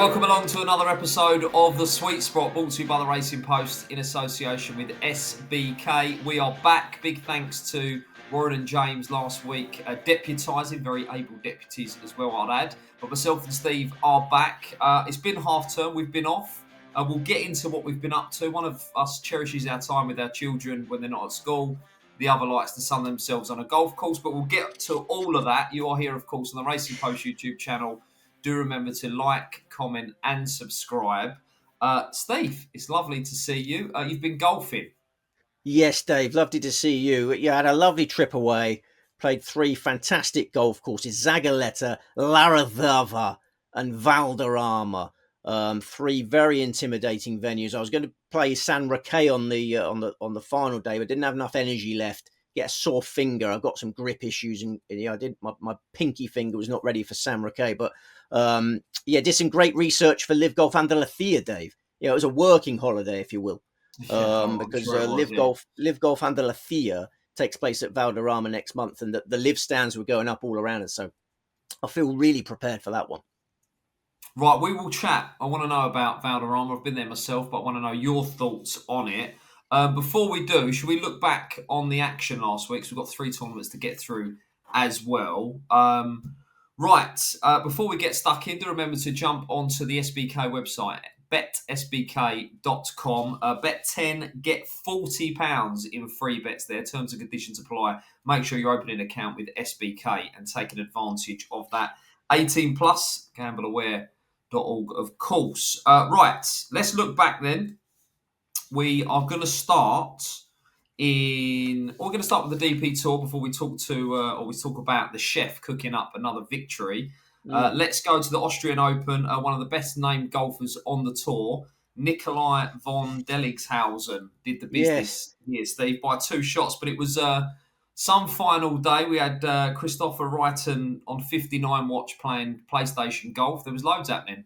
welcome along to another episode of The Sweet Spot, brought to you by the Racing Post in association with SBK. We are back. Big thanks to Warren and James last week, deputising, very able deputies as well, I'd add. But myself and Steve are back. It's been half term, we've been off. We'll get into what we've been up to. One of us cherishes our time with our children when they're not at school. The other likes to sun themselves on a golf course. But we'll get to all of that. You are here, of course, on the Racing Post YouTube channel. Do remember to like, comment and subscribe. Steve, it's lovely to see you. You've been golfing. Yes, Dave, lovely to see you. You had a lovely trip away, played 3 fantastic golf courses, Zagaleta, Laradava and Valderrama. 3 very intimidating venues. I was going to play San Roque on the final day, but didn't have enough energy left. Get a sore finger. I've got some grip issues, and I did my pinky finger was not ready for San Roque. But did some great research for Live Golf Andalucía, Dave. It was a working holiday, if you will, because sure Live Golf Andalucía takes place at Valderrama next month, and the Live stands were going up all around us. So I feel really prepared for that one. Right, we will chat. I want to know about Valderrama. I've been there myself, but I want to know your thoughts on it. Before we do, should we look back on the action last week? So we've got 3 tournaments to get through as well. Before we get stuck in, do remember to jump onto the SBK website, betsbk.com. Bet 10, get £40 in free bets there. Terms and conditions apply. Make sure you're opening an account with SBK and taking advantage of that. 18 plus, gambleaware.org, of course. Let's look back then. We are going to start with the DP Tour before we talk about the chef cooking up another victory. Let's go to the Austrian Open. One of the best named golfers on the tour, Nikolai von Delingshausen, did the business here, Steve, by 2 shots. But it was some final day. We had Christopher Wrighton on 59 watch playing PlayStation Golf. There was loads happening.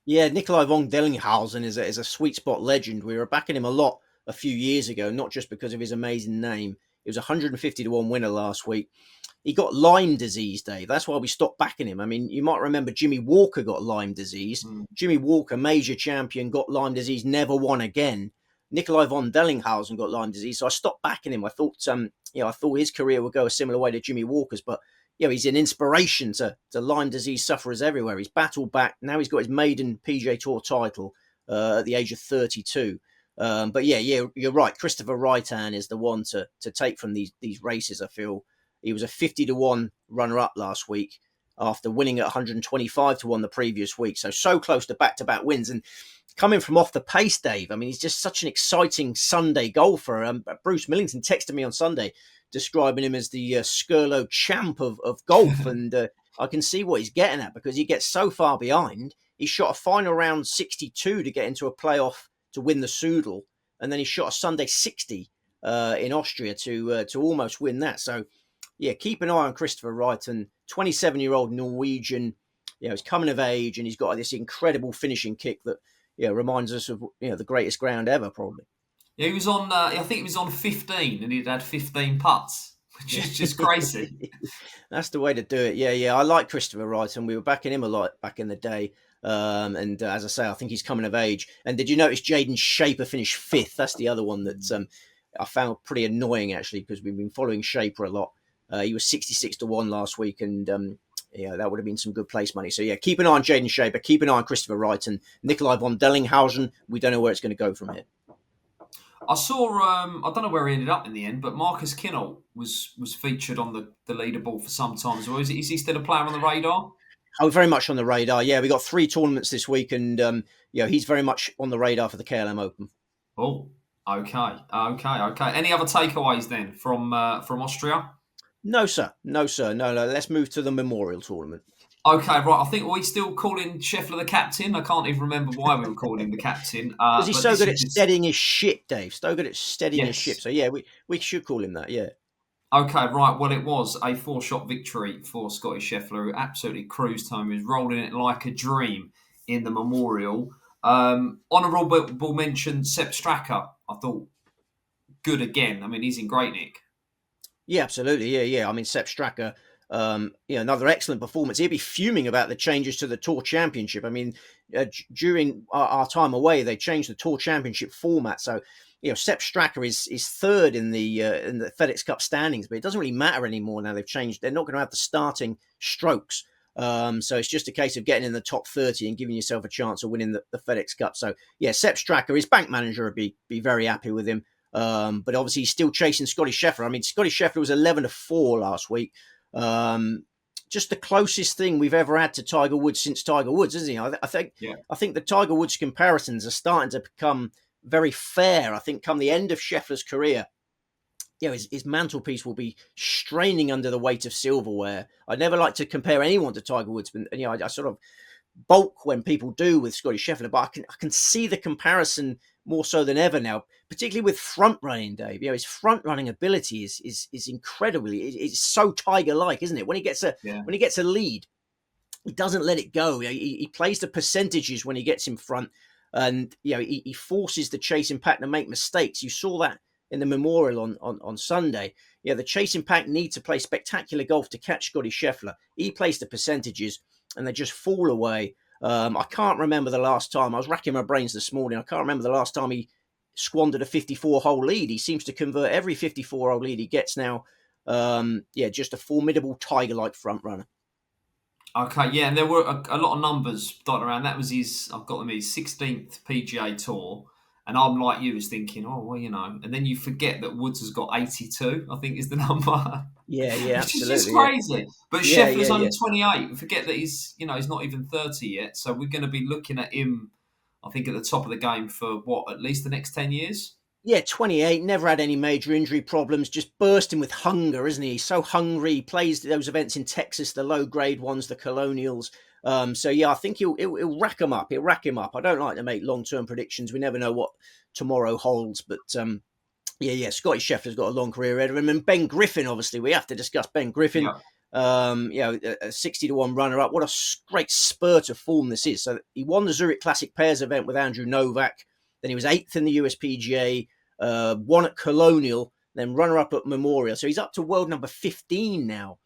Yeah, Nikolai von Delingshausen is a sweet spot legend. We were backing him a lot a few years ago, not just because of his amazing name. He was 150-1 winner last week. He got Lyme disease, Dave. That's why we stopped backing him. I mean, you might remember Jimmy Walker got Lyme disease. Jimmy Walker, major champion, got Lyme disease, never won again. Nikolai von Delingshausen got Lyme disease, so I stopped backing him. I thought, I thought his career would go a similar way to Jimmy Walker's, but he's an inspiration to Lyme disease sufferers everywhere. He's battled back. Now he's got his maiden PGA Tour title at the age of 32. You're right. Christopher Wrighton is the one to take from these races, I feel. He was a 50-1 runner-up last week after winning at 125-1 the previous week. So close to back-to-back wins. And coming from off the pace, Dave, I mean, he's just such an exciting Sunday golfer. Bruce Millington texted me on Sunday describing him as the Skirlow champ of golf. And I can see what he's getting at, because he gets so far behind. He shot a final round 62 to get into a playoff to win the Soodle. And then he shot a Sunday 60 in Austria to almost win that. So, keep an eye on Christopher Wrighton, 27-year-old Norwegian. He's coming of age, and he's got this incredible finishing kick that reminds us of the greatest ground ever, probably. Yeah, he was on. I think he was on 15, and he'd had 15 putts, which is just crazy. That's the way to do it. Yeah. I like Christopher Wrighton. We were backing him a lot back in the day. And as I say, I think he's coming of age. And did you notice Jaden Shaper finished 5th? That's the other one that I found pretty annoying, actually, because we've been following Shaper a lot. He was 66-1 last week, and that would have been some good place money. So keep an eye on Jaden Shaper, keep an eye on Christopher Wrighton, Nikolai von Delingshausen. We don't know where it's going to go from here. I saw, I don't know where he ended up in the end, but Marcus Kinnold was featured on the leaderboard for some time as well. Is he still a player on the radar? Oh, very much on the radar. Yeah, we got 3 tournaments this week, and he's very much on the radar for the KLM Open. Oh, okay. Any other takeaways then from Austria? No, sir. No. Let's move to the Memorial Tournament. Okay, right. I think we're still calling Scheffler the captain. I can't even remember why we were calling him the captain. Because he's so good at steadying his ship, Dave. So good at steadying his ship. So, we should call him that, yeah. Okay, right. Well, it was a 4-shot victory for Scottie Scheffler, who absolutely cruised home. He was rolling it like a dream in the Memorial. Honourable mention, Sepp Straka. I thought good again. I mean, he's in great nick. Yeah, absolutely. Yeah. I mean, Sepp Straka, Another excellent performance. He'll be fuming about the changes to the Tour Championship. I mean, during our time away, they changed the Tour Championship format. So, Sepp Straka is third in the FedEx Cup standings, but it doesn't really matter anymore now. They've changed. They're not going to have the starting strokes. So it's just a case of getting in the top 30 and giving yourself a chance of winning the FedEx Cup. So, Sepp Straka, his bank manager, would be very happy with him. But obviously, he's still chasing Scottie Scheffler. I mean, Scottie Scheffler was 11-4 last week. Just the closest thing we've ever had to Tiger Woods since Tiger Woods, isn't he? I think the Tiger Woods comparisons are starting to become very fair. I think come the end of Scheffler's career, his mantelpiece will be straining under the weight of silverware. I never like to compare anyone to Tiger Woods, but I sort of bulk when people do with Scottie Scheffler, but I can see the comparison more so than ever now, particularly with front running, Dave. His front running ability is incredibly. It's so Tiger-like, isn't it? When he gets a lead, he doesn't let it go. He plays the percentages when he gets in front, and he forces the chasing pack to make mistakes. You saw that in the Memorial on Sunday. The chasing pack need to play spectacular golf to catch Scottie Scheffler. He plays the percentages, and they just fall away. I can't remember the last time. I was racking my brains this morning. I can't remember the last time he squandered a 54-hole lead. He seems to convert every 54-hole lead he gets now. Just a formidable Tiger-like front runner. Okay, yeah, and there were a lot of numbers dotted around. That was his 16th PGA Tour. And I'm like you, was thinking, and then you forget that Woods has got 82, I think is the number. Yeah, Which absolutely. is just crazy. But Scheffler's only 28. We forget that he's not even 30 yet. So we're going to be looking at him, I think, at the top of the game for at least the next 10 years? Yeah, 28, never had any major injury problems, just bursting with hunger, isn't he? He's so hungry. He plays those events in Texas, the low-grade ones, the Colonials. I think he'll rack him up. He'll rack him up. I don't like to make long-term predictions. We never know what tomorrow holds. But, Scottie Scheffler's got a long career ahead of him. And Ben Griffin, obviously, we have to discuss Ben Griffin. Yeah. A 60-1 runner-up. What a great spurt of form this is. So he won the Zurich Classic Pairs event with Andrew Novak. Then he was 8th in the USPGA, won at Colonial, then runner-up at Memorial. So he's up to world number 15 now.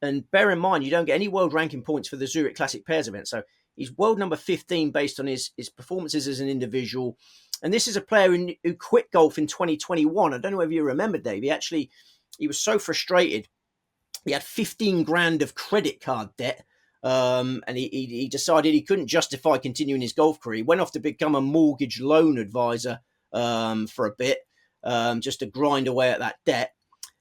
And bear in mind, you don't get any world ranking points for the Zurich Classic Pairs event. So he's world number 15 based on his performances as an individual. And this is a player who quit golf in 2021. I don't know if you remember, Dave. He was so frustrated. He had 15 grand of credit card debt. And he decided he couldn't justify continuing his golf career. He went off to become a mortgage loan advisor for a bit, just to grind away at that debt.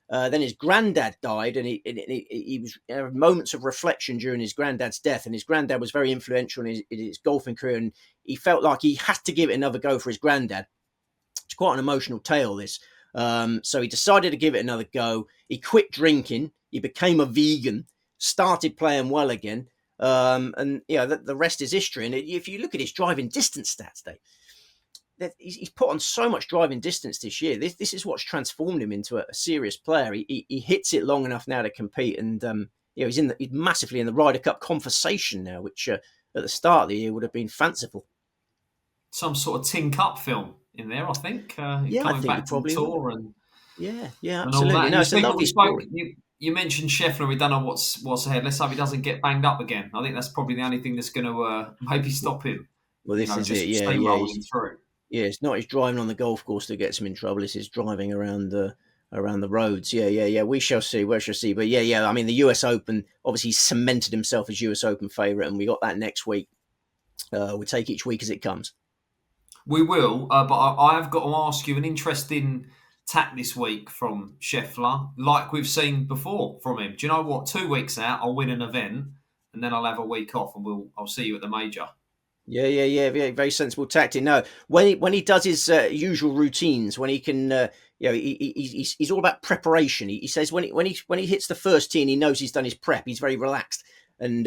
Then his granddad died, and he was moments of reflection during his granddad's death. And his granddad was very influential in his golfing career, and he felt like he had to give it another go for his granddad. It's quite an emotional tale, this. So he decided to give it another go. He quit drinking. He became a vegan. Started playing well again. The rest is history. And if you look at his driving distance stats, Dave, he's put on so much driving distance this year. This is what's transformed him into a serious player. He hits it long enough now to compete, and he's massively in the Ryder Cup conversation now, which at the start of the year would have been fanciful. Some sort of Tin Cup film in there, I think. I think back to probably the tour and absolutely. No, it's a lovely story. You mentioned Scheffler. We don't know what's ahead. Let's hope he doesn't get banged up again. I think that's probably the only thing that's going to maybe stop him. Well, this is it. Yeah. Through. Yeah, it's not his driving on the golf course that gets him in trouble. It's his driving around the roads. Yeah. We shall see. But I mean, the US Open, obviously he's cemented himself as US Open favourite, and we got that next week. We'll take each week as it comes. We will, but I have got to ask you an interesting tack this week from Scheffler, like we've seen before from him. Do you know what? 2 weeks out, I'll win an event, and then I'll have a week off, and I'll see you at the major. Yeah. Very sensible tactic. No, when he does his usual routines, when he can, he's all about preparation. He says when he hits the first tee and he knows he's done his prep, he's very relaxed. And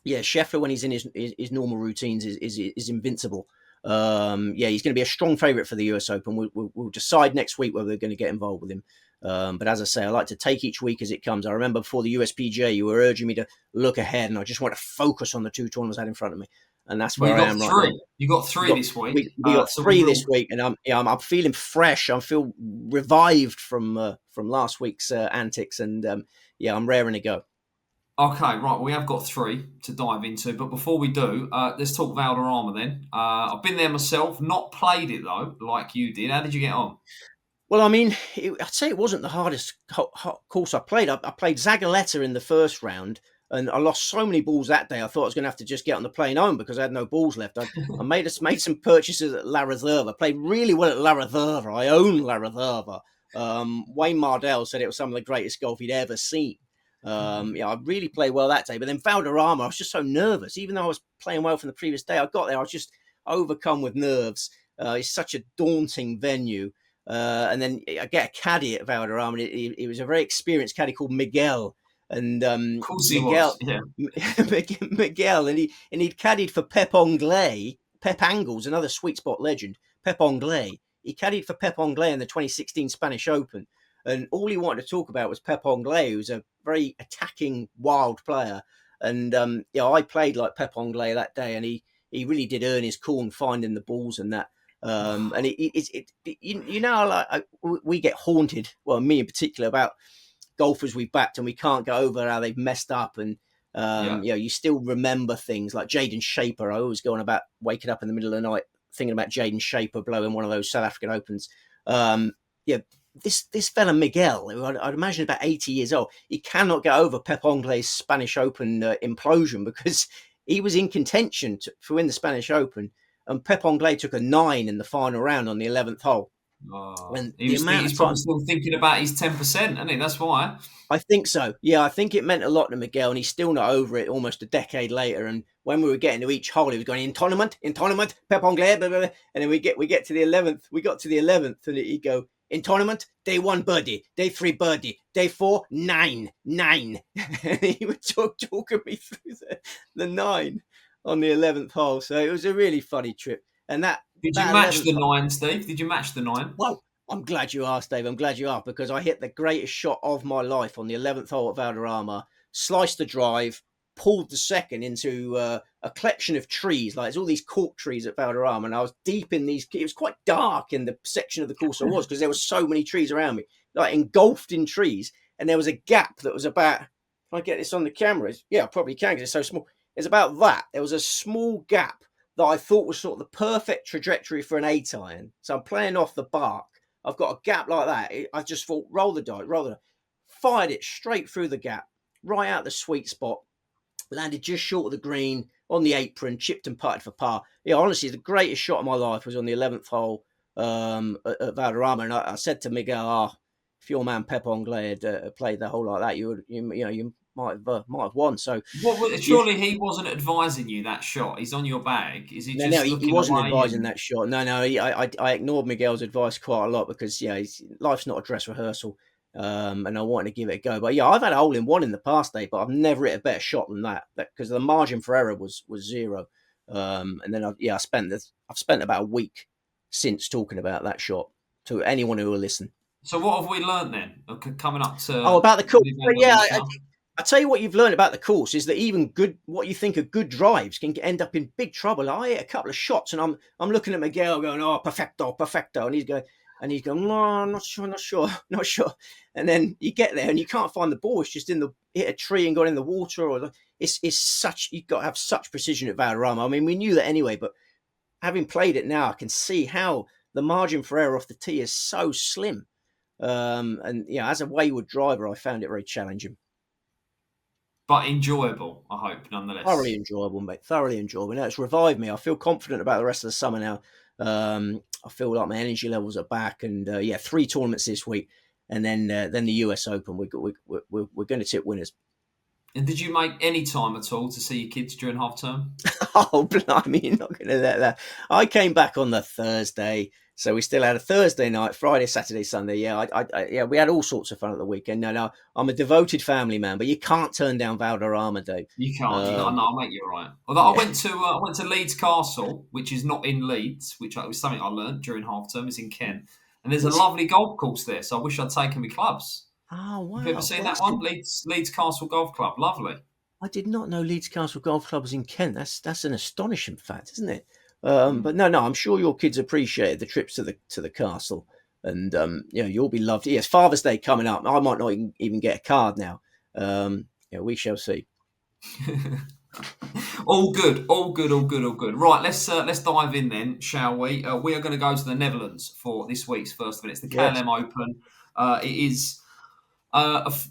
Scheffler, when he's in his normal routines, is invincible. He's going to be a strong favourite for the US Open. We'll decide next week whether we're going to get involved with him. But as I say, I like to take each week as it comes. I remember before the USPGA, you were urging me to look ahead, and I just want to focus on the two tournaments I had in front of me. and that's Well, where you I got am right now. three. You got three this week. We got So we 3 will. this week, and I'm feeling fresh. I feel revived from last week's antics, and I'm raring to go. Okay, right. We have got 3 to dive into, but before we do, let's talk Valderrama then. I've been there myself, not played it though, like you did. How did you get on? Well, I mean, I'd say it wasn't the hardest course I played. I played Zagaleta in the first round, and I lost so many balls that day. I thought I was going to have to just get on the plane home because I had no balls left. I made some purchases at La Reserva. Played really well at La Reserva. I own La Reserva. Wayne Mardell said it was some of the greatest golf he'd ever seen. I really played well that day. But then Valderrama, I was just so nervous. Even though I was playing well from the previous day, I got there, I was just overcome with nerves. It's such a daunting venue. And then I get a caddy at Valderrama. He was a very experienced caddy called Miguel, and Of course he was. Yeah. Miguel, and he'd caddied for Pep Anglais, Pep Angles, another sweet spot legend. Pep Anglais. He caddied for Pep Anglais in the 2016 Spanish Open, and all he wanted to talk about was Pep Anglais, who's a very attacking, wild player. And I played like Pep Anglais that day, and he really did earn his corn finding the balls and that. And we get haunted. Well, me in particular, about golfers we've backed and we can't get over how they've messed up, and you still remember things like Jaden Shaper. I always go on about waking up in the middle of the night thinking about Jaden Shaper blowing one of those South African Opens. This fella Miguel, who I'd imagine about 80 years old, he cannot get over Pep Anglais' Spanish Open implosion, because he was in contention to win the Spanish Open. And Pep Anglais took a 9 in the final round on the 11th hole. And he's probably still thinking about his 10%, isn't he? That's why. I think so. Yeah, I think it meant a lot to Miguel, and he's still not over it almost a decade later. And when we were getting to each hole, he was going, in tournament, Pep Anglais, blah, blah, blah. And then we get to the 11th. We got to the 11th, and he'd go, in tournament, day 1 birdie, day 3 birdie, day 4, 9. And he would talking me through the 9 on the 11th hole. So it was a really funny trip. And Did you match the 9, Steve? Did you match the 9? Well, I'm glad you asked, Dave. I'm glad you asked, because I hit the greatest shot of my life on the 11th hole at Valderrama, sliced the drive, pulled the second into a collection of trees. Like, there's all these cork trees at Valderrama, and I was deep in these. It was quite dark in the section of the course I was, because there were so many trees around me, like engulfed in trees. And there was a gap that was about, can I get this on the camera? Yeah, I probably can, because it's so small. It's about that. There was a small gap that I thought was sort of the perfect trajectory for an 8-iron. So I'm playing off the bark. I've got a gap like that. I just thought, roll the dice, fired it straight through the gap, right out the sweet spot, landed just short of the green, on the apron, chipped and putted for par. Yeah, honestly, the greatest shot of my life was on the 11th hole at Valderrama. And I said to Miguel, if your man Pep Anglais had played the hole like that, you might have won. So surely he wasn't advising you that shot. He's on your bag. Is he just no, looking he wasn't away advising that shot. No, I ignored Miguel's advice quite a lot, because life's not a dress rehearsal, and I wanted to give it a go. But I've had a hole in one in the past, Dave, but I've never hit a better shot than that, because the margin for error was 0. And then I've spent about a week since talking about that shot to anyone who will listen. So what have we learned then? Coming up to about the course? I tell you what you've learned about the course is that even what you think are good drives can end up in big trouble. I hit a couple of shots, and I'm looking at Miguel going, perfecto, and he's going, no, I'm not sure. And then you get there and you can't find the ball. It's just hit a tree and got in the water, or it's such, you've got to have such precision at Valderrama. I mean, we knew that anyway, but having played it now, I can see how the margin for error off the tee is so slim. And as a wayward driver, I found it very challenging. But enjoyable, I hope, nonetheless. Thoroughly enjoyable, mate. Thoroughly enjoyable. Now, it's revived me. I feel confident about the rest of the summer now. I feel like my energy levels are back. And 3 tournaments this week, and then the US Open. We're going to tip winners. And did you make any time at all to see your kids during half term? Oh, blimey, you're not going to let that. I came back on the Thursday. So we still had a Thursday night, Friday, Saturday, Sunday. Yeah, we had all sorts of fun at the weekend. No, I'm a devoted family man, but you can't turn down Valderrama, Dave. You can't. No, mate, you're right. Although I went to Leeds Castle, which is not in Leeds, which was something I learned during half term. It's in Kent, and there's a lovely golf course there. So I wish I'd taken my clubs. Oh wow! Have you ever seen that one? Leeds Castle Golf Club, lovely. I did not know Leeds Castle Golf Club was in Kent. That's an astonishing fact, isn't it? Mm. But no, I'm sure your kids appreciated the trips to the castle, and you'll be loved. Yes, Father's Day coming up. I might not even get a card now. We shall see. All good, all good, all good, all good. Right, let's dive in then, shall we? We are going to go to the Netherlands for this week's first event. It's the Yes. KLM Open. It is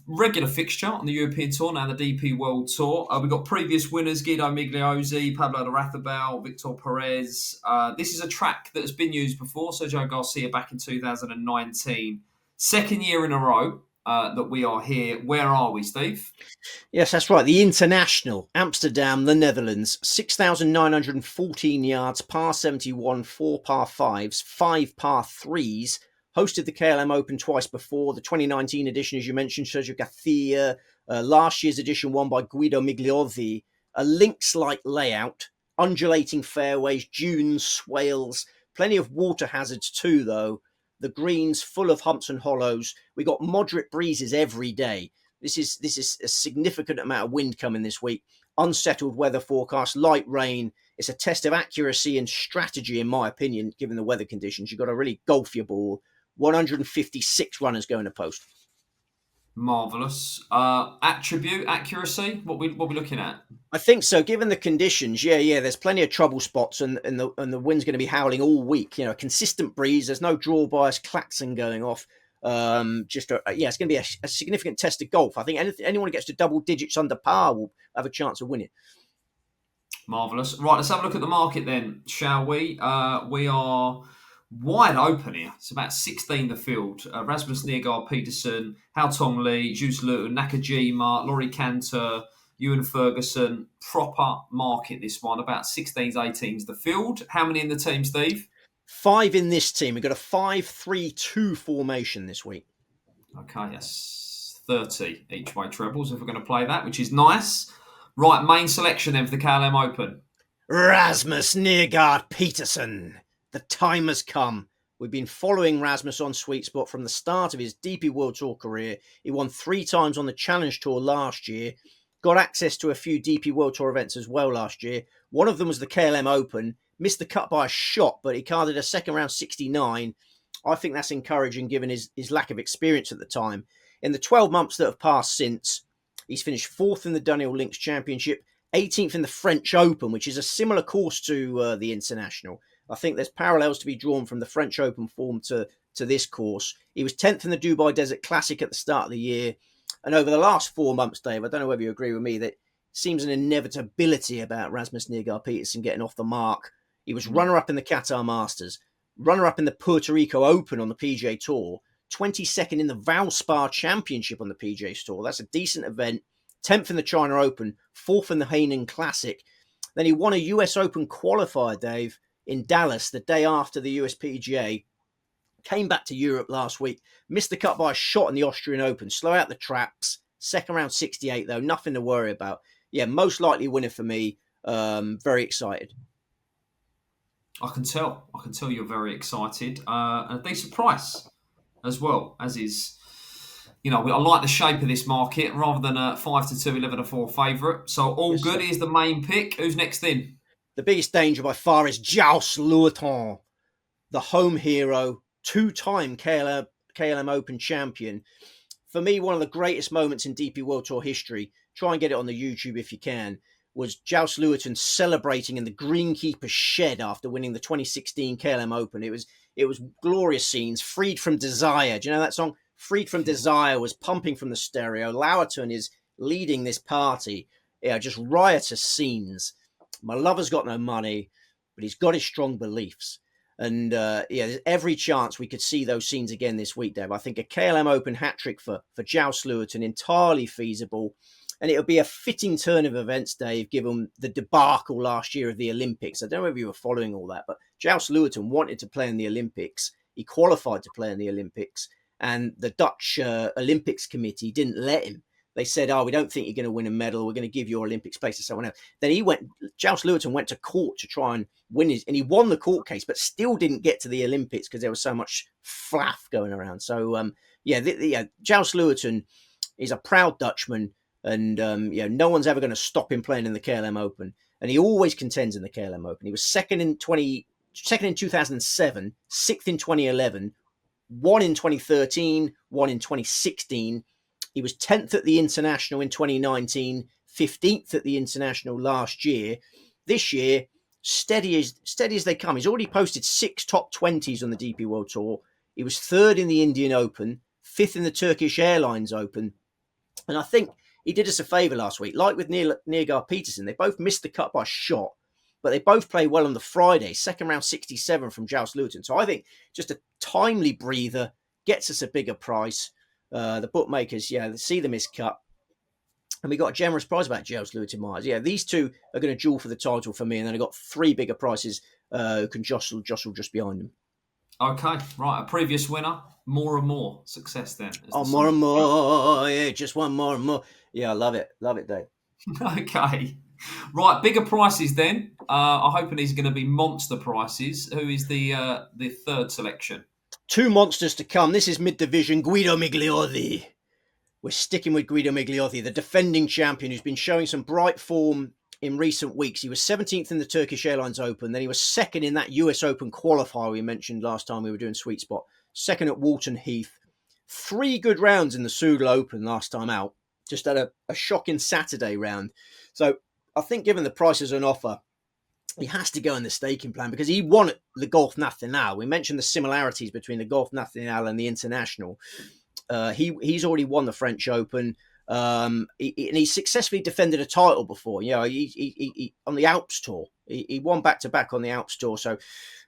regular fixture on the European Tour now, the DP World Tour. We've got previous winners: Guido Migliozzi, Pablo de Rathabal, Victor Perez. This is a track that has been used before. Sergio Garcia back in 2019, second year in a row that we are here. Where are we, Steve? Yes, that's right. The International, Amsterdam, the Netherlands, 6,914 yards, par 71, 4 par 5s, 5 par 3s. Hosted the KLM Open twice before. The 2019 edition, as you mentioned, Sergio Garcia. Last year's edition won by Guido Migliozzi. A links-like layout, undulating fairways, dunes, swales, plenty of water hazards too, though. The greens full of humps and hollows. We got moderate breezes every day. This is a significant amount of wind coming this week. Unsettled weather forecast, light rain. It's a test of accuracy and strategy, in my opinion, given the weather conditions. You've got to really golf your ball. 156 runners going to post. Marvellous. Attribute, accuracy, what we looking at? I think so, given the conditions. Yeah. There's plenty of trouble spots, and the wind's going to be howling all week. A consistent breeze. There's no draw bias, klaxon going off. It's going to be a significant test of golf. I think anyone who gets to double digits under par will have a chance of winning. Marvellous. Right, let's have a look at the market then, shall we? We are wide open here. It's about 16 the field. Rasmus Nergaard Peterson, Hao Tong Lee, Juice Liu, Nakajima, Laurie Cantor, Ewan Ferguson. Proper market, this one. About 16s, 18s the field. How many in the team, Steve? 5 in this team. We've got a 5-3-2 formation this week. Okay, yes. 30 each way trebles if we're going to play that, which is nice. Right, main selection then for the KLM Open. Rasmus Nergaard Peterson. The time has come. We've been following Rasmus on Sweet Spot from the start of his DP World Tour career. He won 3 times on the Challenge Tour last year. Got access to a few DP World Tour events as well last year. One of them was the KLM Open. Missed the cut by a shot, but he carded a second round 69. I think that's encouraging given his lack of experience at the time. In the 12 months that have passed since, he's finished 4th in the Dunhill Links Championship, 18th in the French Open, which is a similar course to the International. I think there's parallels to be drawn from the French Open form to this course. He was 10th in the Dubai Desert Classic at the start of the year. And over the last 4 months, Dave, I don't know whether you agree with me, that seems an inevitability about Rasmus Nergaard Peterson getting off the mark. He was runner-up in the Qatar Masters, runner-up in the Puerto Rico Open on the PGA Tour, 22nd in the Valspar Championship on the PGA Tour. That's a decent event. 10th in the China Open, 4th in the Hainan Classic. Then he won a US Open qualifier, Dave, in Dallas the day after the USPGA. Came back to Europe last week, missed the cut by a shot in the Austrian Open, slow out the traps. Second round 68, though, nothing to worry about. Yeah, most likely winner for me. Very excited. I can tell you're very excited. And a decent price as well, as is, I like the shape of this market rather than a 5-2, 11-4 favourite. So all Yes, good. sir. Is the main pick. Who's next in? The biggest danger by far is Joust Loueton, the home hero, 2-time KLM Open champion. For me, one of the greatest moments in DP World Tour history, try and get it on the YouTube if you can, was Joust Loueton celebrating in the greenkeeper's shed after winning the 2016 KLM Open. It was glorious scenes. Freed from Desire. Do you know that song? Freed from Desire was pumping from the stereo. Loueton is leading this party. Yeah, just riotous scenes. My lover's got no money, but he's got his strong beliefs. And there's every chance we could see those scenes again this week, Dave. I think a KLM Open hat-trick for Joust Loueton, entirely feasible. And it'll be a fitting turn of events, Dave, given the debacle last year of the Olympics. I don't know if you were following all that, but Joust Loueton wanted to play in the Olympics. He qualified to play in the Olympics. And the Dutch Olympics Committee didn't let him. They said, we don't think you're going to win a medal. We're going to give your Olympic space to someone else. Then Joust Loueton went to court to try and win and he won the court case, but still didn't get to the Olympics because there was so much flaff going around. So, Joust Loueton is a proud Dutchman. And no one's ever going to stop him playing in the KLM Open. And he always contends in the KLM Open. He was second in 2007, sixth in 2011, won in 2013, won in 2016. He was 10th at the International in 2019, 15th at the International last year. This year, steady as they come. He's already posted 6 top 20s on the DP World Tour. He was 3rd in the Indian Open, 5th in the Turkish Airlines Open. And I think he did us a favour last week. Like with Neergaard Peterson, they both missed the cut by a shot, but they both played well on the Friday, second round 67 from Joust Luton. So I think just a timely breather, gets us a bigger price. The bookmakers, see the missed cut. And we got a generous price about Joust Luton Myers. Yeah, these two are going to duel for the title for me. And then I got 3 bigger prices who can jostle just behind them. Okay, right. A previous winner, more and more success then. More and more. Yeah, just one more and more. Yeah, I love it. Love it, Dave. Okay. Right, bigger prices then. I'm hoping these are going to be monster prices. Who is the third selection? 2 monsters to come. This is mid-division, Guido Migliotti. We're sticking with Guido Migliotti, the defending champion who's been showing some bright form in recent weeks. He was 17th in the Turkish Airlines Open. Then he was 2nd in that US Open qualifier we mentioned last time we were doing Sweet Spot. 2nd at Walton Heath. 3 good rounds in the Soudan Open last time out. Just had a shocking Saturday round. So I think given the prices on offer, he has to go in the staking plan because he won at the Golf Nacional. We mentioned the similarities between the Golf Nacional and the International. He's already won the French Open. And he successfully defended a title before. He on the Alps Tour. He won back-to-back on the Alps Tour. So,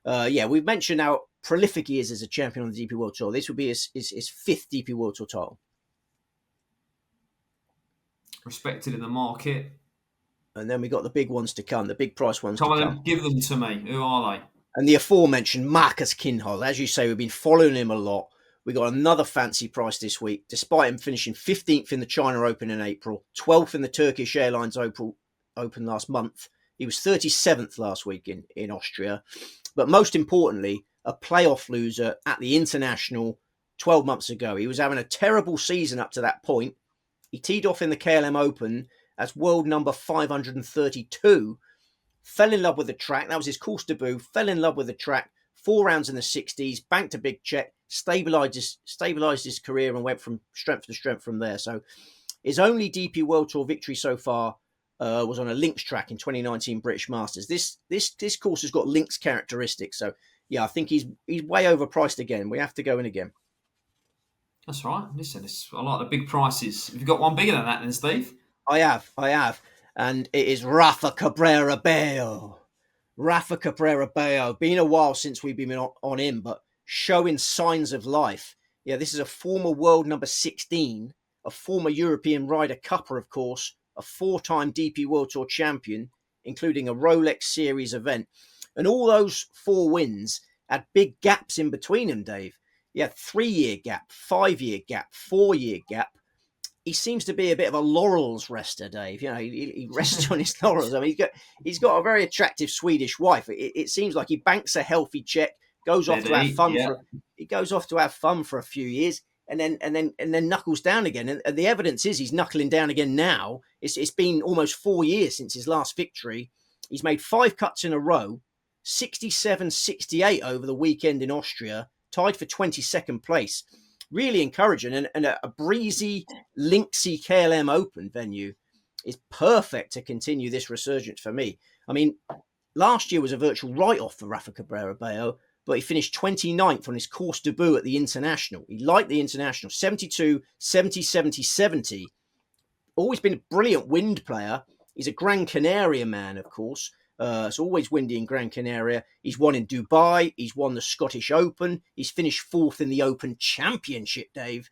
we've mentioned how prolific he is as a champion on the DP World Tour. This would be his 5th DP World Tour title. Respected in the market. And then we got the big ones to come, the big price ones to come. Give them to me. Who are they? And the aforementioned Marcus Kinhol. As you say, we've been following him a lot. We got another fancy price this week, despite him finishing 15th in the China Open in April, 12th in the Turkish Airlines Open last month. He was 37th last week in Austria. But most importantly, a playoff loser at the International 12 months ago. He was having a terrible season up to that point. He teed off in the KLM Open as world number 532, fell in love with the track. That was his course debut, fell in love with the track, 4 rounds in the 60s, banked a big check, stabilised his career and went from strength to strength from there. So his only DP World Tour victory so far was on a links track in 2019 British Masters. This course has got links characteristics. So, I think he's way overpriced again. We have to go in again. That's right. Listen, I like the big prices. Have you got one bigger than that then, Steve? I have. And it is Rafa Cabrera Bello. Rafa Cabrera Bello. Been a while since we've been on him, but showing signs of life. Yeah, this is a former world number 16, a former European Ryder Cupper, of course, a 4-time DP World Tour champion, including a Rolex Series event. And all those 4 wins had big gaps in between them, Dave. Yeah, 3-year gap, 5-year gap, 4-year gap. He seems to be a bit of a laurels rester, Dave. He rests on his laurels. I mean, he's got a very attractive Swedish wife. It seems like he banks a healthy check, goes off to have fun. He goes off to have fun for a few years, and then knuckles down again. And the evidence is he's knuckling down again now. It's been almost 4 years since his last victory. He's made 5 cuts in a row, 67-68 over the weekend in Austria, tied for 22nd place. Really encouraging, and a breezy, linksy KLM Open venue is perfect to continue this resurgence for me. I mean, last year was a virtual write-off for Rafa Cabrera Bello, but he finished 29th on his course debut at the International. He liked the International, 72, 70, 70, 70. Always been a brilliant wind player. He's a Gran Canaria man, of course. It's always windy in Gran Canaria. He's won in Dubai. He's won the Scottish Open. He's finished 4th in the Open Championship, Dave.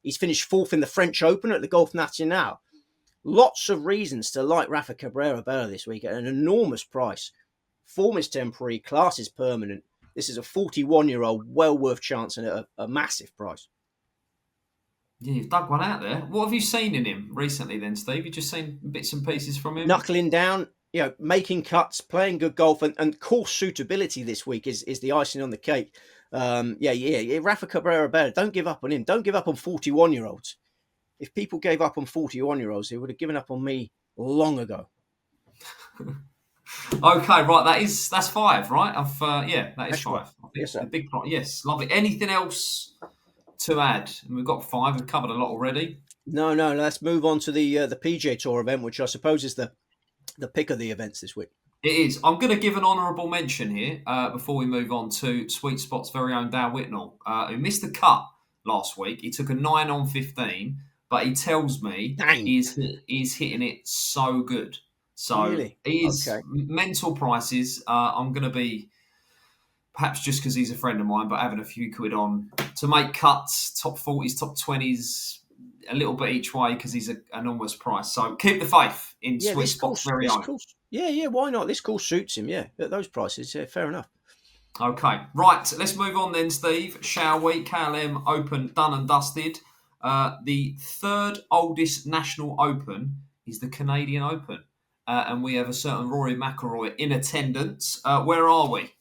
He's finished 4th in the French Open at the Golf Nacional. Lots of reasons to like Rafa Cabrera Bello this week at an enormous price. Form is temporary, class is permanent. This is a 41-year-old, well worth chance and at a massive price. Yeah, you've dug one out there. What have you seen in him recently then, Steve? You've just seen bits and pieces from him? Knuckling down, making cuts, playing good golf, and course suitability this week is the icing on the cake. Rafa Cabrera Bello, don't give up on him. Don't give up on 41-year-olds. if people gave up on 41-year-olds, they would have given up on me long ago. Okay, right. That's 5, right? That is That's right. 5. I Yes, think the sir. big price. Yes, lovely. Anything else to add? We've got 5. We've covered a lot already. No. Let's move on to the PGA Tour event, which I suppose is the pick of the events this week. It is. I'm going to give an honourable mention here before we move on to Sweet Spot's very own Dan Whitnall, who missed the cut last week. He took a 9 on 15, but he tells me Dang. he's hitting it so good. So Really? he's Okay. mental prices. I'm going to be, perhaps just because he's a friend of mine, but having a few quid on to make cuts, top 40s, top 20s, a little bit each way because he's an enormous price. So keep the faith in Yeah, Sweet Spot's very own. Yeah, why not? This course suits him, yeah, at those prices. Yeah, fair enough. Okay, right. Let's move on then, Steve. Shall we? KLM Open done and dusted. The third oldest national open is the Canadian Open, and we have a certain Rory McIlroy in attendance. Where are we?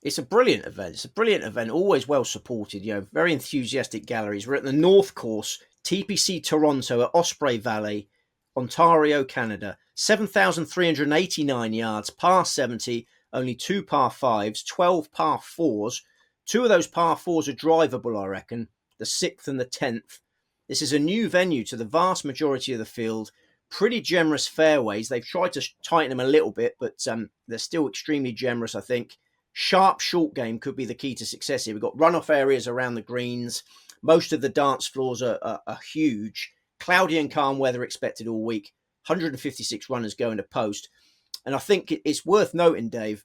It's a brilliant event. Always well supported. Very enthusiastic galleries. We're at the North Course, TPC Toronto at Osprey Valley, Ontario, Canada. 7,389 yards, par 70, only 2 par 5s, 12 par 4s. 2 of those par 4s are drivable, I reckon, the 6th and the 10th. This is a new venue to the vast majority of the field. Pretty generous fairways. They've tried to tighten them a little bit, but they're still extremely generous, I think. Sharp short game could be the key to success here. We've got runoff areas around the greens. Most of the dance floors are huge. Cloudy and calm weather expected all week. 156 runners going to post. And I think it's worth noting, Dave,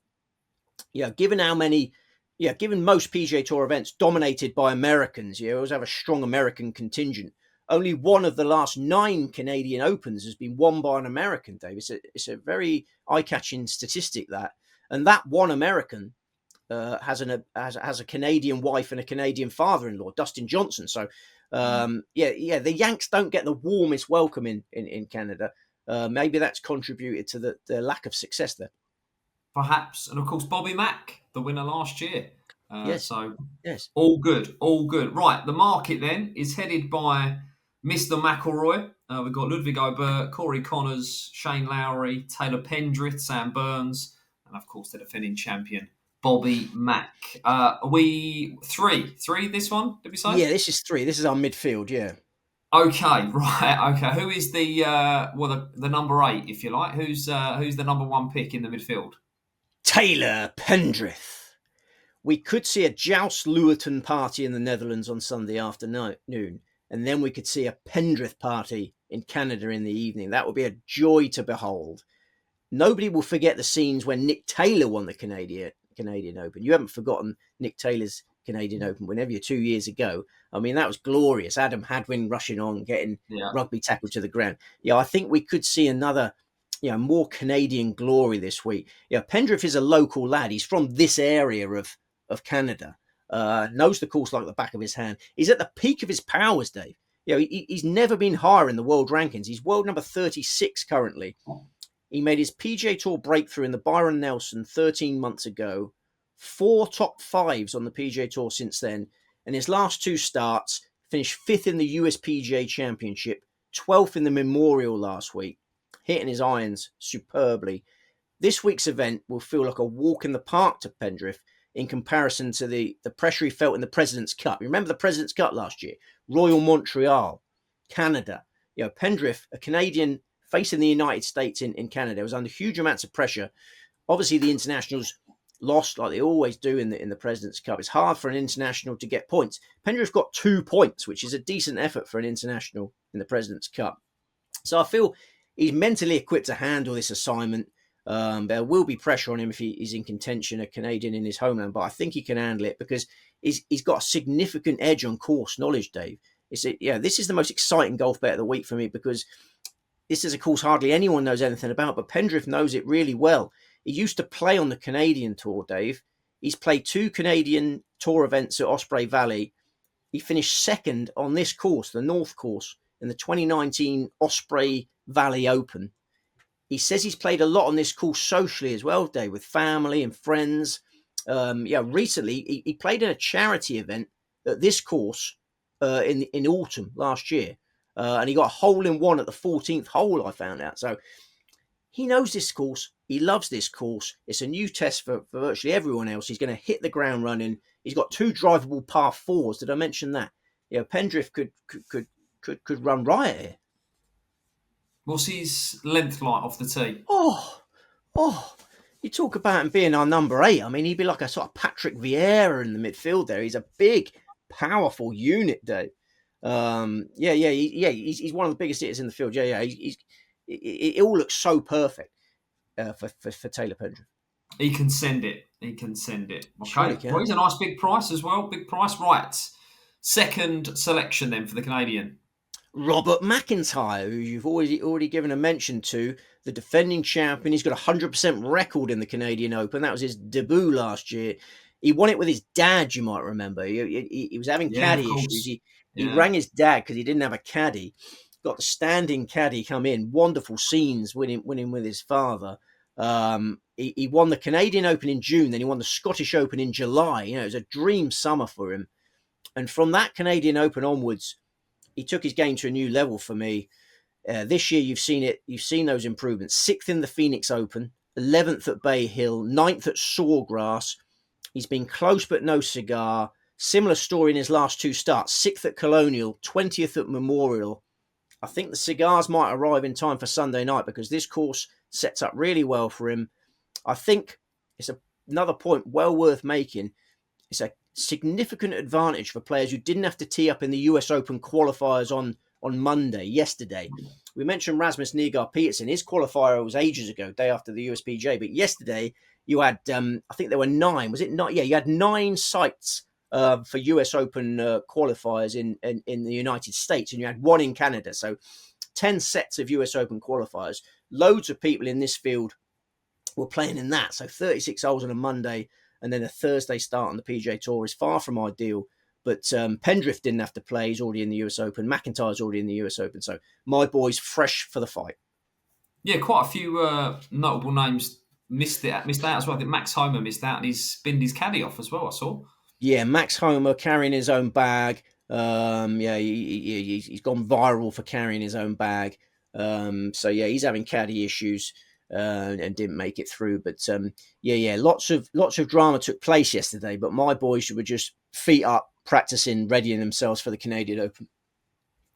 given most PGA Tour events dominated by Americans, you always have a strong American contingent. Only one of the last 9 Canadian Opens has been won by an American, Dave. It's a very eye-catching statistic, that. And that one American has a Canadian wife and a Canadian father-in-law, Dustin Johnson. So, the Yanks don't get the warmest welcome in Canada. Maybe that's contributed to the lack of success there. Perhaps. And of course, Bobby Mack, the winner last year. Yes. So, yes. All good. Right, the market then is headed by Mr. McIlroy. We've got Ludwig Aubert, Corey Connors, Shane Lowry, Taylor Pendrith, Sam Burns, and of course the defending champion, Bobby Mack. Are we three this one, did we say? Yeah, this is 3. This is our midfield, yeah. Okay, right. Okay, who is the number 8, if you like? Who's the number 1 pick in the midfield? Taylor Pendrith. We could see a Joust Leeuwarden party in the Netherlands on Sunday afternoon, and then we could see a Pendrith party in Canada in the evening. That would be a joy to behold. Nobody will forget the scenes when Nick Taylor won the Canadian Open. You haven't forgotten Nick Taylor's Canadian Open whenever you're 2 years ago. I mean, that was glorious. Adam Hadwin rushing on, getting rugby tackled to the ground. Yeah, I think we could see another, more Canadian glory this week. Yeah, Pendrith is a local lad. He's from this area of Canada. Knows the course like the back of his hand. He's at the peak of his powers, Dave. He's never been higher in the world rankings. He's world number 36 currently. He made his PGA Tour breakthrough in the Byron Nelson 13 months ago. 4 top 5s on the PGA Tour since then. And his last 2 starts, finished 5th in the US PGA Championship, 12th in the Memorial last week, hitting his irons superbly. This week's event will feel like a walk in the park to Pendrith in comparison to the pressure he felt in the President's Cup. You remember the President's Cup last year? Royal Montreal, Canada. Pendrith, a Canadian facing the United States in Canada, was under huge amounts of pressure. Obviously, the internationals lost like they always do in the President's Cup. It's hard for an international to get points. Pendrith got 2 points, which is a decent effort for an international in the President's Cup. So I feel he's mentally equipped to handle this assignment. There will be pressure on him if he's in contention, a Canadian in his homeland, but I think he can handle it because he's got a significant edge on course knowledge, Dave. This is the most exciting golf bet of the week for me because this is a course hardly anyone knows anything about, but Pendrith knows it really well. He used to play on the Canadian Tour, Dave. He's played 2 Canadian Tour events at Osprey Valley. He finished 2nd on this course, the North Course, in the 2019 Osprey Valley Open. He says he's played a lot on this course socially as well, Dave, with family and friends. Recently, he played in a charity event at this course in autumn last year. and he got a hole in one at the 14th hole, I found out. So he knows this course. He loves this course. It's a new test for virtually everyone else. He's going to hit the ground running. He's got 2 drivable par 4s. Did I mention that? Pendriff could run riot here. What's his length like off the tee? Oh, you talk about him being our number 8. I mean, he'd be like a sort of Patrick Vieira in the midfield there. He's a big, powerful unit, Dave. He's one of the biggest hitters in the field. It all looks so perfect for Taylor Pendriff. He can send it. Okay. Sure he can. Well, he's a nice big price as well. Big price. Right. Second selection then for the Canadian. Robert McIntyre, who you've already given a mention to, the defending champion. He's got a 100% record in the Canadian Open. That was his debut last year. He won it with his dad, you might remember. He was having caddy issues. He rang his dad because he didn't have a caddy. Got the standing caddy come in. Wonderful scenes winning with his father. He won the Canadian Open in June. Then he won the Scottish Open in July. It was a dream summer for him. And from that Canadian Open onwards, he took his game to a new level for me. This year, you've seen it. You've seen those improvements. 6th in the Phoenix Open, 11th at Bay Hill, 9th at Sawgrass. He's been close but no cigar. Similar story in his last 2 starts. 6th at Colonial, 20th at Memorial. I think the cigars might arrive in time for Sunday night because this course sets up really well for him. I think it's another point well worth making. It's a significant advantage for players who didn't have to tee up in the US Open qualifiers on Monday, yesterday. We mentioned Rasmus Nygaard Peterson. His qualifier was ages ago, day after the USPGA. But yesterday, you had, I think there were 9. Was it not? Yeah, you had 9 sites for US Open qualifiers in the United States, and you had 1 in Canada. So 10 sets of US Open qualifiers. Loads of people in this field were playing in that. So 36 holes on a Monday and then a Thursday start on the PGA Tour is far from ideal. But Pendriff didn't have to play. He's already in the US Open. McIntyre's already in the US Open. So my boy's fresh for the fight. Yeah, quite a few notable names missed out as well. I think Max Homer missed out and he's spinned his caddy off as well, I saw. Yeah, Max Homer carrying his own bag. He's gone viral for carrying his own bag. He's having caddy issues and didn't make it through. But lots of drama took place yesterday. But my boys were just feet up, practicing, readying themselves for the Canadian Open.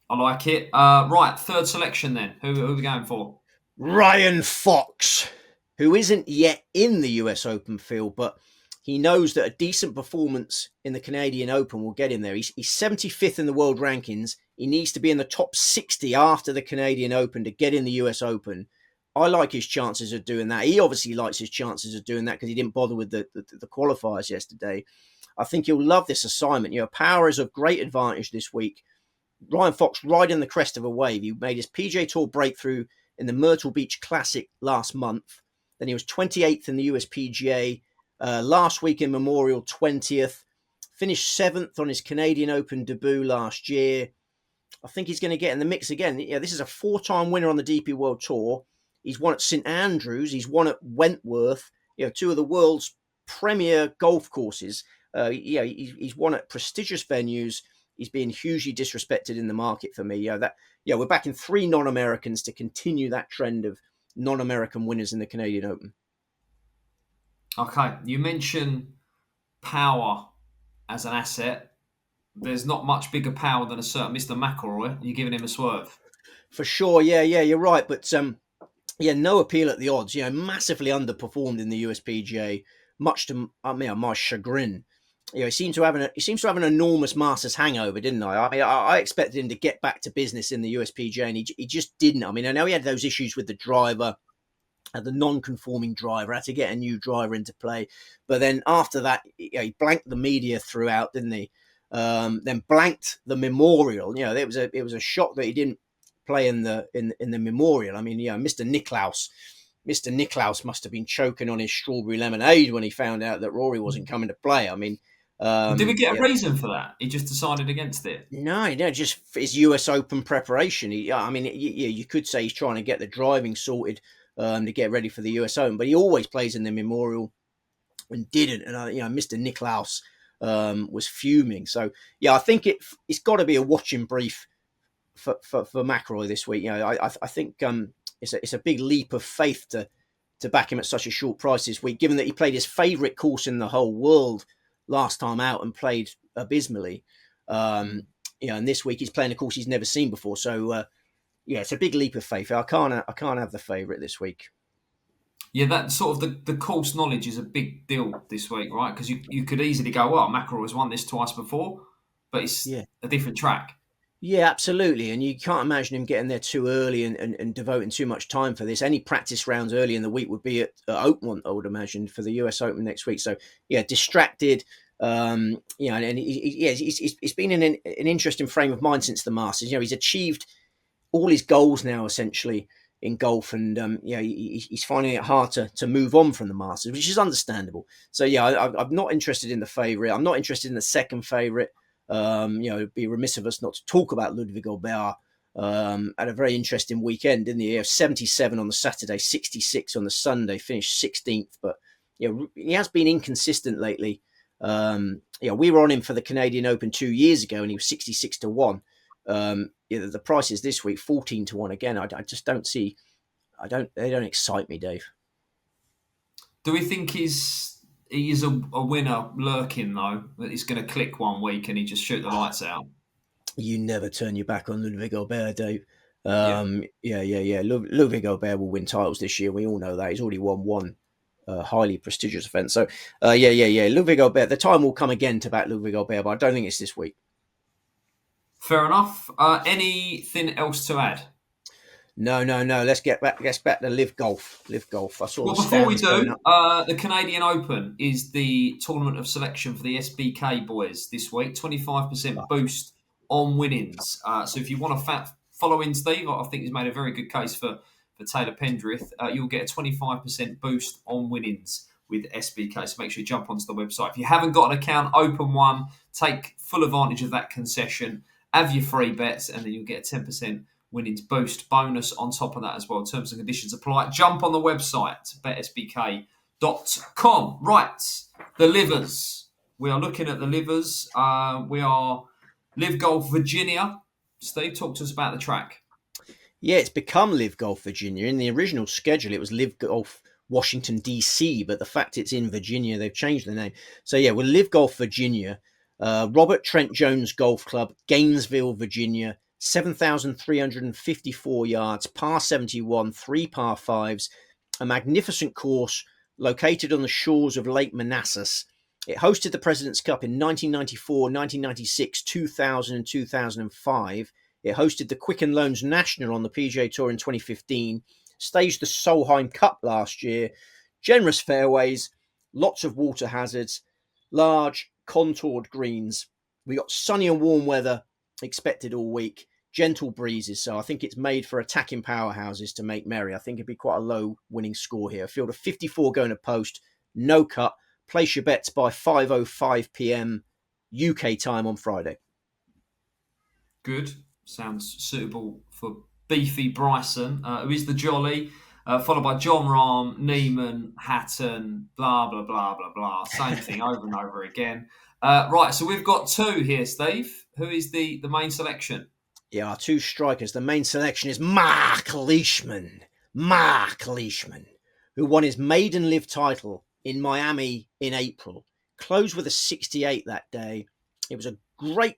I like it. Right, third selection then. Who are we going for? Ryan Fox, who isn't yet in the US Open field, but he knows that a decent performance in the Canadian Open will get him there. He's 75th in the world rankings. He needs to be in the top 60 after the Canadian Open to get in the US Open. I like his chances of doing that. He obviously likes his chances of doing that because he didn't bother with the qualifiers yesterday. I think he'll love this assignment. Power is a great advantage this week. Ryan Fox riding the crest of a wave. He made his PGA Tour breakthrough in the Myrtle Beach Classic last month. Then he was 28th in the USPGA. Last week in Memorial, 20th. Finished 7th on his Canadian Open debut last year. I think he's going to get in the mix again. This is a 4-time winner on the DP World Tour. He's won at St Andrews. He's won at Wentworth. 2 of the world's premier golf courses. He's won at prestigious venues. He's being hugely disrespected in the market for me. We're backing 3 non-Americans to continue that trend of non-American winners in the Canadian Open. Okay, you mentioned power as an asset. There's not much bigger power than a certain Mr. McIlroy. You're giving him a swerve. For sure, yeah, you're right. But no appeal at the odds. Massively underperformed in the USPGA, much to my chagrin. He seems to have an enormous Masters hangover, didn't I? I expected him to get back to business in the USPGA, and he just didn't. I know he had those issues with the driver, the non-conforming driver, had to get a new driver into play. But then after that, he blanked the media throughout, didn't he? Then blanked the Memorial. It was a shock that he didn't play in the Memorial. Mr. Nicklaus must have been choking on his strawberry lemonade when he found out that Rory wasn't coming to play. Did we get a reason for that? He just decided against it? No, just his US Open preparation. You could say he's trying to get the driving sorted to get ready for the US Open, but he always plays in the Memorial and didn't. And Mr. Nicklaus was fuming. So I think it's got to be a watching brief for McIlroy this week. I think it's a big leap of faith to back him at such a short price this week, given that he played his favourite course in the whole world last time out and played abysmally. And this week he's playing a course he's never seen before. So it's a big leap of faith. I can't have the favourite this week. Yeah, that sort of the course knowledge is a big deal this week, right? Because you could easily go, well, McIlroy has won this twice before, but it's a different track. Yeah, absolutely. And you can't imagine him getting there too early and devoting too much time for this. Any practice rounds early in the week would be at Oakmont, I would imagine, for the US Open next week. So, distracted. And he's been in an interesting frame of mind since the Masters. He's achieved all his goals now, essentially, in golf, and he's finding it hard to move on from the Masters, which is understandable. So I'm not interested in the favourite. I'm not interested in the second favourite. It'd be remiss of us not to talk about Ludwig Aubert. Had a very interesting weekend, didn't he? 77 on the Saturday, 66 on the Sunday, finished 16th, but he has been inconsistent lately. We were on him for the Canadian Open 2 years ago, and he was 66 to 1. The prices this week 14 to 1 again. I just don't see. They don't excite me, Dave. Do we think he is a winner lurking though? That he's going to click one week and he just shoot the lights out? You never turn your back on Ludwig Aubert, Dave. Yeah. Ludwig Aubert will win titles this year. We all know that. He's already won one highly prestigious event. So, Ludwig Aubert. The time will come again to back Ludwig Aubert, but I don't think it's this week. Fair enough. Anything else to add? No. Let's get back to LIV Golf. I saw. Well, before we do, the Canadian Open is the tournament of selection for the SBK boys this week. 25% boost on winnings. So if you want to follow in Steve, I think he's made a very good case for Taylor Pendrith. You'll get a 25% boost on winnings with SBK. So make sure you jump onto the website. If you haven't got an account, open one. Take full advantage of that concession. Have your free bets, and then you'll get a 10% winnings boost bonus on top of that as well. Terms and conditions apply. Jump on the website, betsbk.com. Right, the livers. We are looking at the livers. We are LIV Golf Virginia. Steve, talk to us about the track. Yeah, it's become LIV Golf Virginia. In the original schedule, it was LIV Golf Washington, D.C., but the fact it's in Virginia, they've changed the name. So, we're LIV Golf Virginia. Robert Trent Jones Golf Club, Gainesville, Virginia, 7,354 yards, par 71, 3 par 5s, a magnificent course located on the shores of Lake Manassas. It hosted the President's Cup in 1994, 1996, 2000 and 2005. It hosted the Quicken Loans National on the PGA Tour in 2015, staged the Solheim Cup last year, generous fairways, lots of water hazards, large contoured greens. We got sunny and warm weather expected all week, gentle breezes. So I think it's made for attacking powerhouses to make merry. I think it'd be quite a low winning score here. A field of 54 going to post, no cut. Place your bets by 5:05 p.m. UK time on Friday. Good. Sounds suitable for Beefy Bryson, who is the jolly. Followed by John Rahm, Neiman, Hatton, blah, blah, blah, blah, blah. Same thing over and over again. Right, so we've got two here, Steve. Who is the main selection? Yeah, our two strikers. The main selection is Mark Leishman. Who won his maiden LIV title in Miami in April. Closed with a 68 that day. It was a great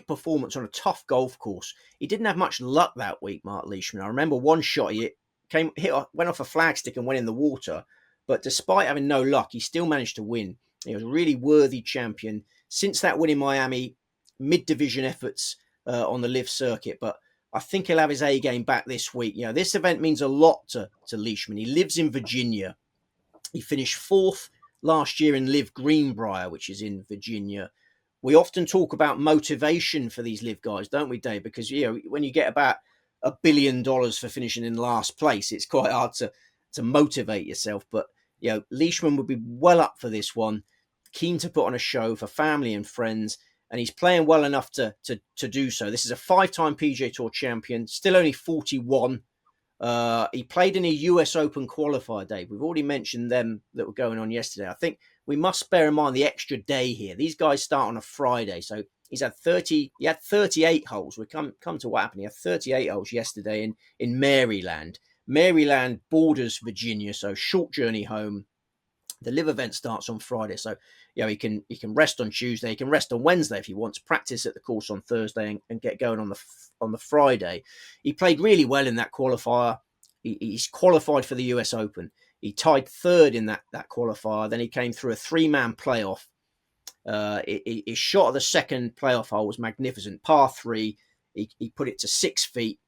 performance on a tough golf course. He didn't have much luck that week, Mark Leishman. I remember one shot he went off a flagstick and went in the water. But despite having no luck, he still managed to win. He was a really worthy champion. Since that win in Miami, mid-division efforts on the LIV circuit. But I think he'll have his A game back this week. This event means a lot to Leishman. He lives in Virginia. He finished fourth last year in LIV Greenbrier, which is in Virginia. We often talk about motivation for these LIV guys, don't we, Dave? Because, when you get about $1 billion for finishing in last place, it's quite hard to motivate yourself. But, Leishman would be well up for this one, keen to put on a show for family and friends, and he's playing well enough to do so. This is a 5-time PGA Tour champion, still only 41. He played in a US Open qualifier, Dave. We've already mentioned them that were going on yesterday. I think we must bear in mind the extra day here. These guys start on a Friday, so He's had 30. He had 38 holes. We come to what happened. He had 38 holes yesterday in Maryland. Maryland borders Virginia, so short journey home. The LIV event starts on Friday, so he can rest on Tuesday. He can rest on Wednesday if he wants. Practice at the course on Thursday and get going on the Friday. He played really well in that qualifier. He's qualified for the US Open. He tied third in that qualifier. Then he came through a 3-man playoff. His shot of the second playoff hole was magnificent. Par 3. He put it to 6 feet.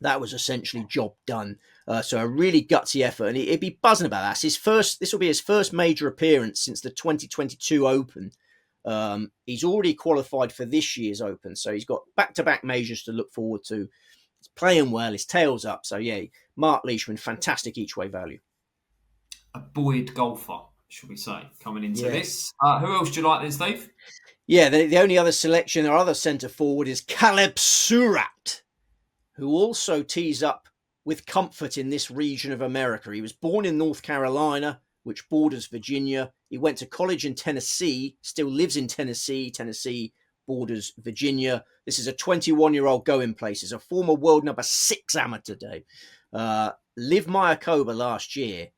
That was essentially job done. So a really gutsy effort, and he'd be buzzing about that. This will be his first major appearance since the 2022 Open. He's already qualified for this year's Open, so he's got back-to-back majors to look forward to. He's playing well, his tail's up. So yeah, Mark Leishman, fantastic each-way value. A buoyed golfer, should we say, coming into this. Who else do you like then, Steve? Yeah, the only other selection, our other centre forward, is Caleb Surratt, who also tees up with comfort in this region of America. He was born in North Carolina, which borders Virginia. He went to college in Tennessee, still lives in Tennessee. Tennessee borders Virginia. This is a 21-year-old going places, a former world number 6 amateur, Dave. LIV Mayakoba last year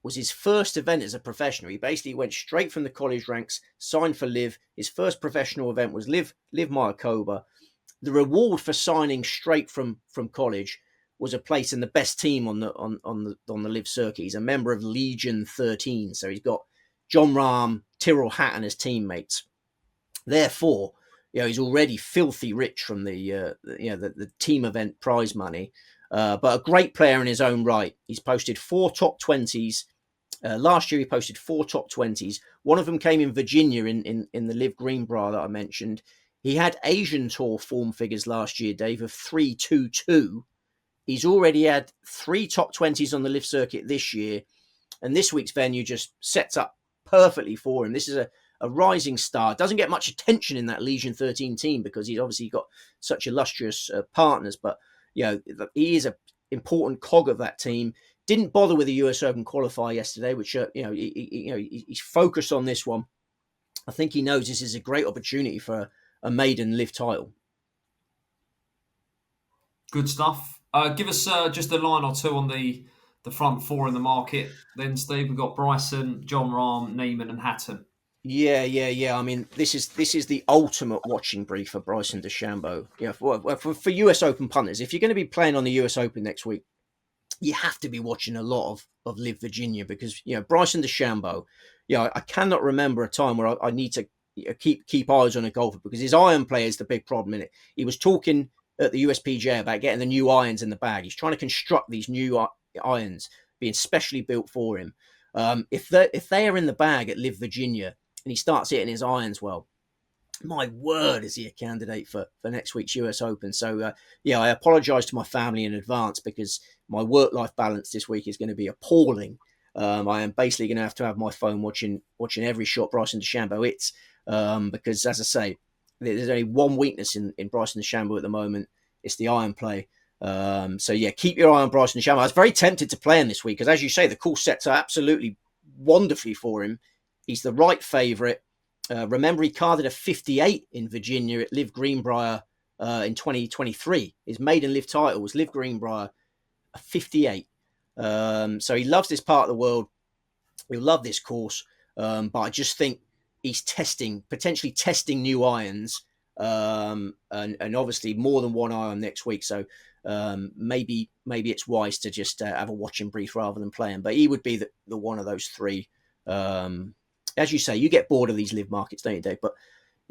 was his first event as a professional. He basically went straight from the college ranks, signed for LIV. His first professional event was LIV Mayakoba. The reward for signing straight from college was a place in the best team on the LIV circuit. He's a member of Legion 13, so he's got John Rahm, Tyrrell Hatton as teammates. Therefore, he's already filthy rich from the team event prize money, but a great player in his own right. He's posted 4 top 20s. Last year, he posted 4 top 20s. One of them came in Virginia in the LIV Greenbrier that I mentioned. He had Asian Tour form figures last year, Dave, of 3.22. He's already had 3 top 20s on the LIV circuit this year, and this week's venue just sets up perfectly for him. This is a rising star. Doesn't get much attention in that Legion 13 team because he's obviously got such illustrious partners, but he is an important cog of that team. Didn't bother with the US Open qualifier yesterday, which he's focused on this one. I think he knows this is a great opportunity for a maiden LIV title. Good stuff. Give us just a line or two on the front 4 in the market then, Steve. We've got Bryson, John Rahm, Neiman and Hatton. Yeah. I mean, this is the ultimate watching brief for Bryson DeChambeau. Yeah, for US Open punters. If you're going to be playing on the US Open next week, you have to be watching a lot of LIV Virginia because Bryson DeChambeau. I cannot remember a time where I need to keep eyes on a golfer because his iron play is the big problem in it. He was talking at the USPGA about getting the new irons in the bag. He's trying to construct these new irons being specially built for him. If they are in the bag at LIV Virginia and he starts hitting his irons well, my word, is he a candidate for next week's US Open. So, I apologise to my family in advance because my work-life balance this week is going to be appalling. I am basically going to have my phone watching every shot Bryson DeChambeau hits because, as I say, there's only one weakness in Bryson DeChambeau at the moment. It's the iron play. Keep your eye on Bryson DeChambeau. I was very tempted to play him this week because, as you say, the course sets are absolutely wonderfully for him. He's the right favourite. Remember, he carded a 58 in Virginia at LIV Greenbrier in 2023. His maiden LIV title was LIV Greenbrier, a 58. So he loves this part of the world. He'll love this course. But I just think he's potentially testing new irons, and obviously more than one iron next week. So maybe it's wise to just have a watching brief rather than play him. But he would be the one of those 3. As you say, you get bored of these LIV markets, don't you, Dave? But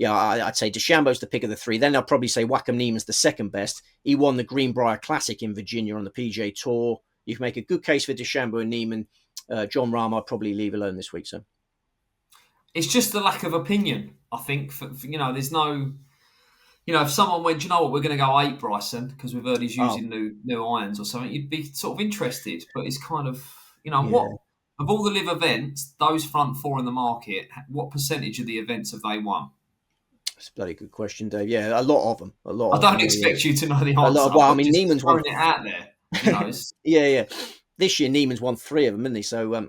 I'd say DeChambeau's the pick of the 3. Then I'll probably say Wacom Neiman's the second best. He won the Greenbrier Classic in Virginia on the PGA Tour. You can make a good case for DeChambeau and Neiman. John Rahm, I'd probably leave alone this week. So it's just the lack of opinion, I think. There's no. If someone went, do you know what, we're going to go 8 Bryson because we've heard he's using new irons or something, you'd be sort of interested. But it's kind of, what of all the LIV events, those front 4 in the market, what percentage of the events have they won? That's a bloody good question, Dave. Yeah, a lot of them. I don't expect you to know the answer. Neiman's throwing it out there. Yeah. This year Neiman's won 3 of them, isn't he? So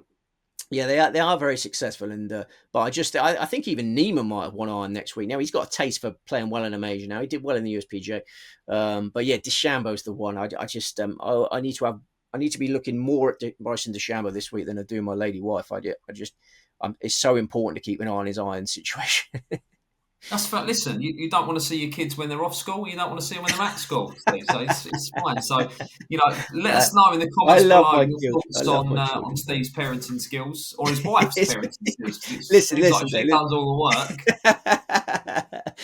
Yeah, they are very successful, and but I think even Neiman might have one iron next week. Now he's got a taste for playing well in a major. Now he did well in the USPGA, but yeah, DeChambeau's the one. I need to be looking more at Bryson DeChambeau this week than I do my lady wife. It's so important to keep an eye on his iron situation. That's fair. Listen, you don't want to see your kids when they're off school. You don't want to see them when they're at school, Steve. So it's fine. So, let Uh, us know in the I comments love below my your children. I thoughts love my on children. Steve's parenting skills or his wife's parenting skills. 'Cause it seems like Listen, she Dave. does all the work.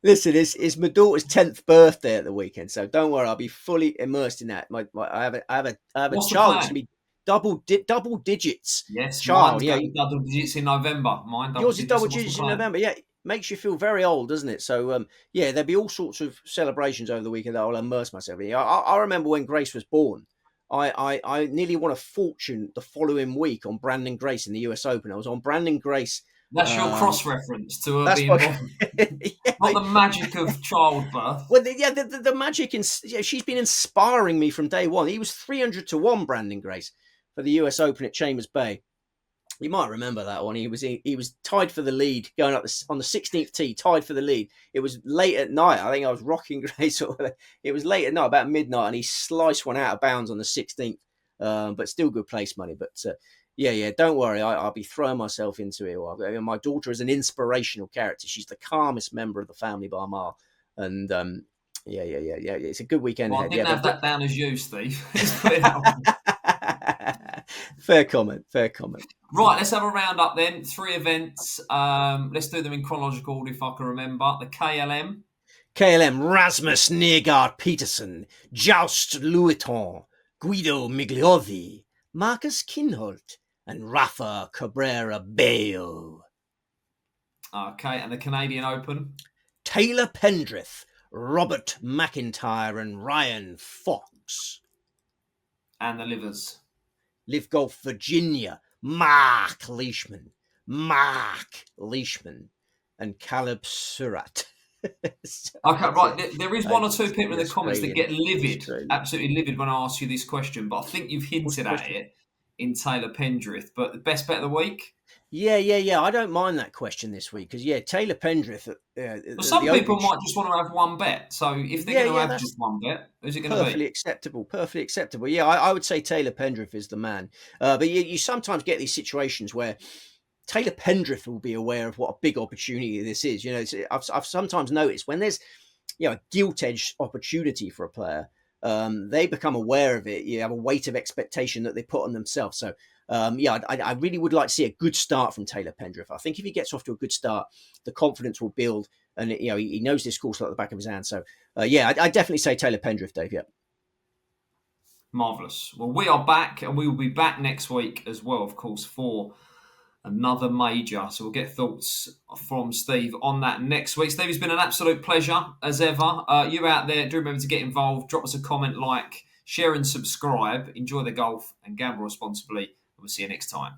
Listen, it's my daughter's 10th birthday at the weekend, so don't worry, I'll be fully immersed in that. I have a What's the child that's plan? gonna be double digits Yes, child. mine's Yeah, going to be double digits in November. Mine double yours is digits. double So what's the digits in plan? November. Yeah, it makes you feel very old, doesn't it? So yeah, there'll be all sorts of celebrations over the weekend that I'll immerse myself in. I remember when Grace was born. I nearly won a fortune the following week on Brandon Grace in the US Open. I was on Brandon Grace. That's your Um, cross reference to her that's being what. born. Yeah, Not the magic of childbirth. well, the magic in she's been inspiring me from day one. He was 300 to 1, Brandon Grace, for the US Open at Chambers Bay. You might remember that one. He was tied for the lead going up on the 16th tee, tied for the lead. It was late at night. I think I was rocking Grace. It was late at night, about midnight, and he sliced one out of bounds on the 16th. But still good place money. But yeah, don't worry. I'll be throwing myself into it. My daughter is an inspirational character. She's the calmest member of the family by a mile. And yeah. It's a good weekend Well, I ahead. Yeah, didn't have but that down as you, Steve. Let's put it that way. fair comment. Fair comment. Right, let's have a round up then. 3 events. Let's do them in chronological order if I can remember. The KLM. KLM Rasmus Nergaard Peterson, Joust Louiton, Guido Migliotti, Marcus Kinholt, and Rafa Cabrera Bello. Okay, and the Canadian Open. Taylor Pendrith, Robert McIntyre, and Ryan Fox. And the Livers. Live Golf Virginia, Mark Leishman, and Caleb Surratt. Okay, right. There is one or two people in the comments that get livid, Australian. absolutely livid when I ask you this question, but I think you've What's the hinted at question? it in Taylor Pendrith. But the best bet of the week? Yeah. I don't mind that question this week because Taylor Pendrith. Well, The some people Open. might just want to have one bet. So if they're going to have That's just one bet, who's it going to perfectly be? acceptable. Perfectly acceptable. Yeah, I would say Taylor Pendrith is the man. But you sometimes get these situations where Taylor Pendrith will be aware of what a big opportunity this is. I've sometimes noticed when there's a gilt-edged opportunity for a player, they become aware of it. You have a weight of expectation that they put on themselves. So I really would like to see a good start from Taylor Pendrith. I think if he gets off to a good start, the confidence will build, and he knows this course like the back of his hand. So I definitely say Taylor Pendrith, Dave. Yeah. Marvellous. Well, we are back, and we will be back next week as well, of course, for another major. So we'll get thoughts from Steve on that next week. Steve, it's been an absolute pleasure, as ever. You out there, do remember to get involved. Drop us a comment, like, share and subscribe. Enjoy the golf and gamble responsibly. We'll see you next time.